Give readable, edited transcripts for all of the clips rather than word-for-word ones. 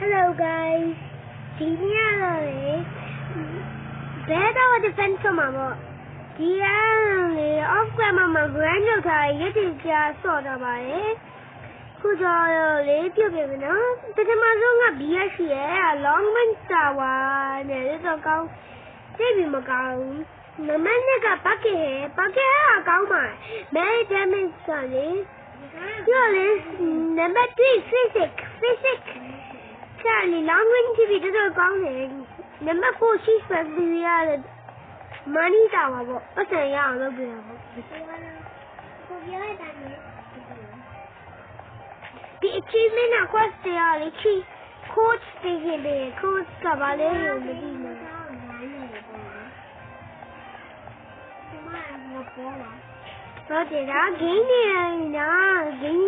Hello guys. ဒီနေ့တော့လေဘယ်တော့ defense မှာပေါ့ဒီကလေ off camera မှာ brand လုပ်ထားရည်တည်ကြဆော့တော့ပါလေခုတော့လေပြုတ်ပြီနော်တကယ်မှဆုံးက BS ရဲ့ long range tower နဲ့တော့ကောင်းသိပြီမကောင်းနမနဲ့က bucket ကကောင်းပါမဲ damage ကလေပြောလေနံပါတ် 3 physics ချာလီ long range TV တော့ကောင်းတယ်နံပါတ် 4 sheet pack ပြီးရတယ် money tower ပေါ့ပတ်စံရအောင်လုပ်ပြရပေါ့ကိုပြောရတာလေဒီ achievement က quest ရလေ key coach တေးခဲ့တယ် coach ကဘာလဲလို့မသိဘူးဟုတ်တယ်ဒါ game နေညာ game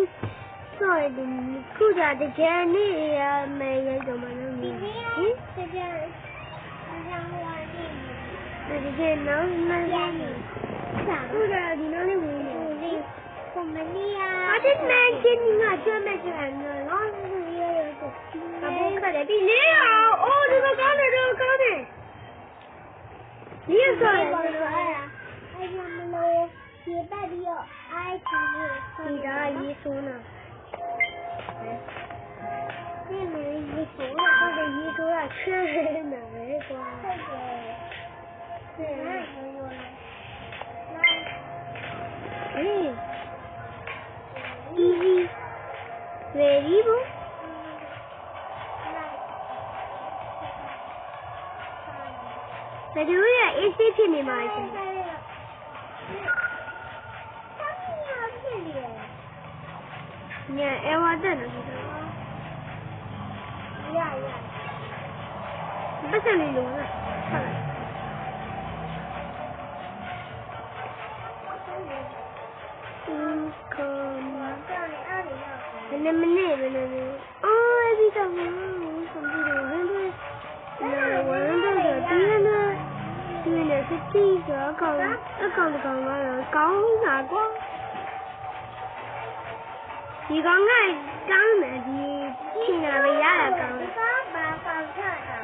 ဆိုရင်ခုကြတကယ်နေရမယ်ရတော့မလို့ဒီနေ့တကယ်နော်မလေးခုကြဒီနော်လေးဝင်နေကိုမနီယာအတက်မန်ချင်းငါကျွမ်းမဲ့ကြတယ်နော်ရရကိုအဘုံကတည်းကဒီလေးအိုးဒီကောင်းတယ်ဒီကောင်းတယ်ဒီဆိုရင်အဲ့ဒီမလို့ဒီပတ်ပြီးတော့အိုက်ချင်ဒီဒါရေးဆိုးနာဒီမေးရေးဆိုးတာဟုတ်တယ်ရေးဆိုးတာချဲနေတယ်ကွာဟုတ်တယ်easy very good ဘယ်လိုရ AC ဖြစ်နေမှာလဲညအဲဝါတဲ့နော်ရပတ်စံလေးလုံးလားဟုတ်လားဘယ်မနေဘယ်နေအော်အဲ့ဒီတော့ကွန်ပျူတာဝင်တယ်ဒီနေ့စတီးဆိုအကောင်ကတော့ကောင်းတာကွာဒီကောင်ကကောင်းတယ်ဒီချင်းရပဲရတာကောင်းတယ်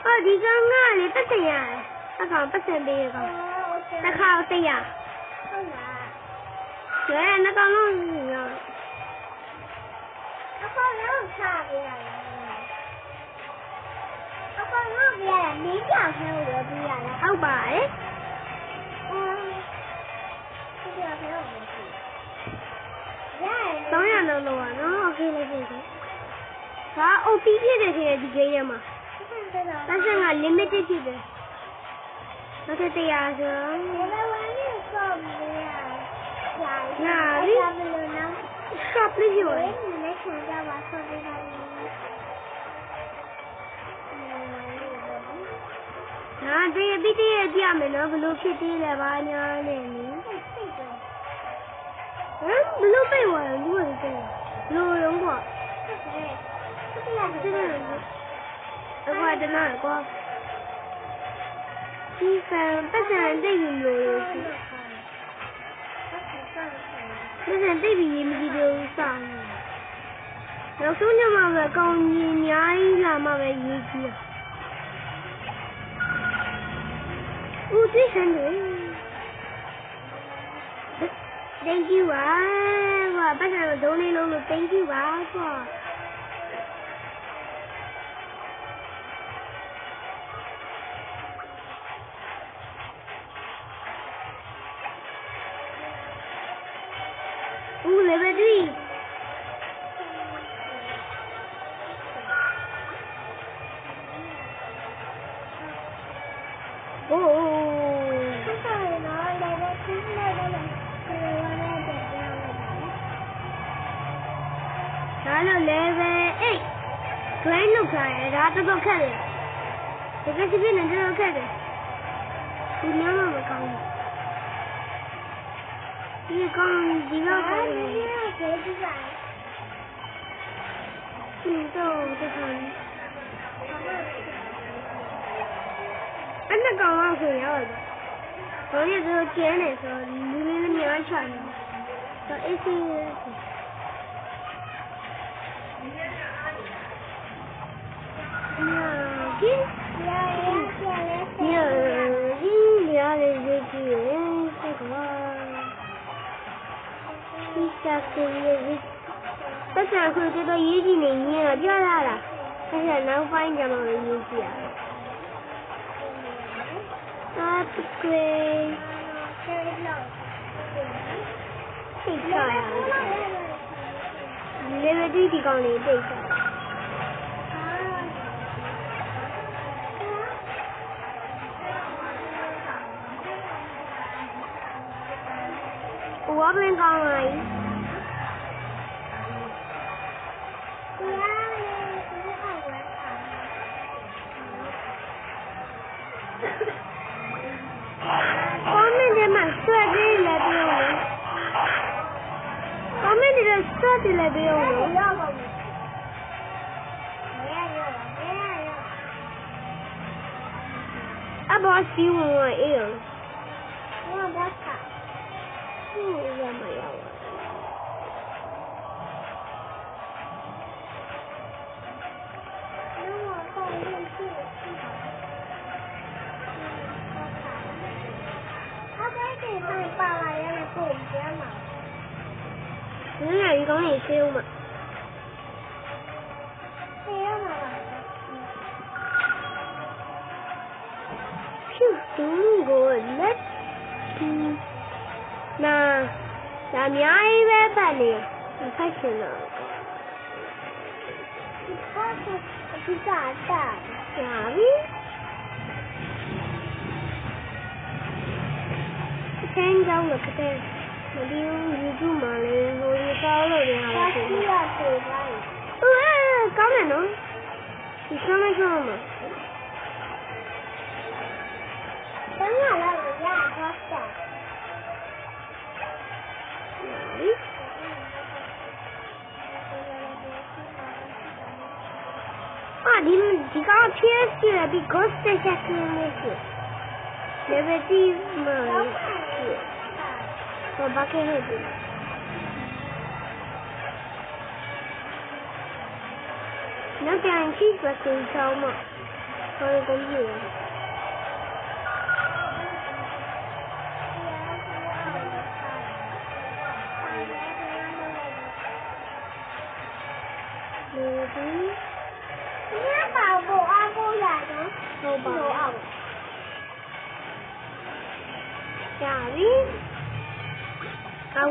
အော်ဒီကောင်ကလေပတ်စံရတယ်အကောင်ပတ်စံပေးရကောင်တစ်ခါ100ဟုတ်လားကျဲနှစ်ကောင်လုံးရအကောင်လုံးချပေးရတယ်အကောင်လုံးပြရတယ်မင်းကြောက်ခဲလို့ပြရတယ်ဟုတ်ပါရဲ့300လောက်လောက်อ่ะเนาะโอเคလိုက်ပြီ။ဒါ OP ဖြစ်တယ်ဒီဒီ game မှာ။ပတ်စံက limited ဖြစ်တယ်။နောက်ထပ်100ဆို။နာရီ stop လေးပြောတယ်။လက်ခံကြပါဆော့ပေးပါဦး။နာဒီပြီးတည်းပြမယ်နော်ဘလို့ဖြစ်သေးလဲပါညာနဲ့လေ။ဘလို့ပြေဝါလူတွေပြေလူလုံးကွာအခုကတနာကွာဒီဖန်ပတ်စံတိတ်ယူလို့ရှိပတ်စံတိတ်ပြီးမကြည့်လို့စောင်းနောက်ဆုံးညမှာပဲကောင်းကြီးအများကြီးလာမှပဲရေးကြည့်ဦးသိစံတယ် Thank you ပါကွာပတ်စံတော့ဒုံးလေးလုံးလို့ thank you ပါကွာဦး level 3 level 8 grind လုပ်ထားတယ်ဒါတော့ခက်တယ်တကယ်ကြည့်နေတော့ခက်တယ်ဒီမျိုးမကောင်းဘူးဒီကောင်ဒီတော့ခက်တယ်ဒီတော့တခါအဲ့ဒါကောင်ကဆိုရတယ်ဘာလို့ဒီကျင်းနေဆိုလူလေးလည်းများချတယ်ဆိုအေးစီ ချင်းညဒီရလေးရေးကြည့်ရင်ဆက်ကွာဒီစားကိုရေးပတ်စံဆိုတော့ရေးကြည့်နေညင်တော့ပြောလာတာဆက်ဆက်နောက်ပိုင်းကျမှရေးကြည့်ရupgrade သိချာlevel 3ဒီကောင်လေးသိချာဝါပလင်ကောင်းလိုက်ဒီလည်းပြောလို့အဘောစီဝင်အေးဘာဘာကရမရော你俩鱼缸里修嘛？修嘛？中国人，那咱们一般办的，你看行了。是咋的？啥的？天高了不得。မဒီYouTube မှာလည်းဟိုဒီကောင်းလို့ရတယ်။ရှိရဆိုလိုက်။ကောင်းတယ်နော်။ဒီစမ်းလိုက်တော့မှာ။တန်းရလာရတော့ဆက်။ဒီကောင်ဖြည့်စီရပြီး ghost ချက်ချင်းလေးရှိ။ level 3မှာဘာကဲဟဲ့ဒီနောက်ပြန်ကြည့်ပါစေချောင်းမဟိုကုန်ပြီညပါဘောအဘောရနော်ဟုတ်ပါအောင်ကြာပြီ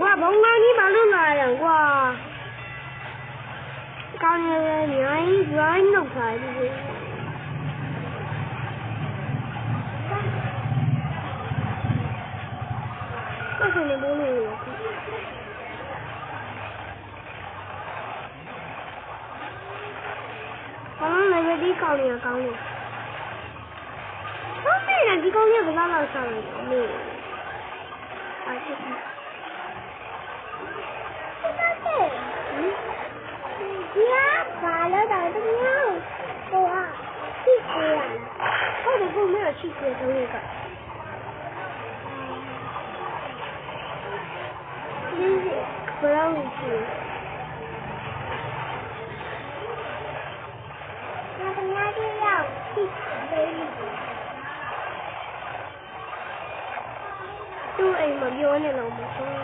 我甭管你把路来了，我刚才你弄出来的。为什么不录？我们那个地高呢，高呢。我没人地高呢，不拉上了，没。啊，这是。ဘာလို့တော့တမယောဟိုဟာချစ်ကြရလားဟုတ်တယ်ကိုမရချစ်ကြတော့ကဒီဘလောင်းကြီးငါတမယောကြီးရောက်ချစ်တယ်သူ့အိမ်မပြောနေလို့မဟုတ်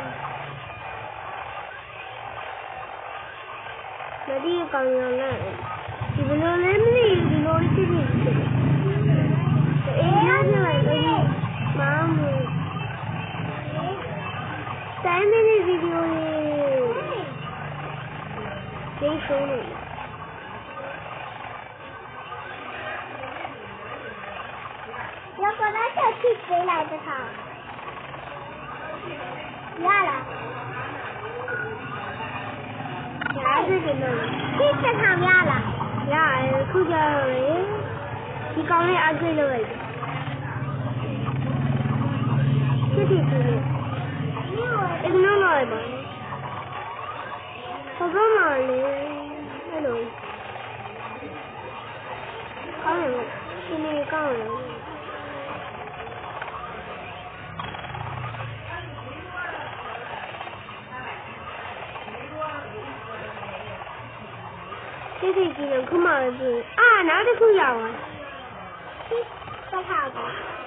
那地方有人，你不能人类你老是去去。哎呀，这玩意儿，妈妈，咱们的 video 呢，谁收的？要不然就去谁来的他？压了。这个呢，这是他们了，呀，口罩嘞，你刚才安对了喂，这是什么？这个弄来吧，我干嘛嘞？Hello，刚才是那个刚了。这是几人可嘛是啊？哪里可要啊？ Keep the house.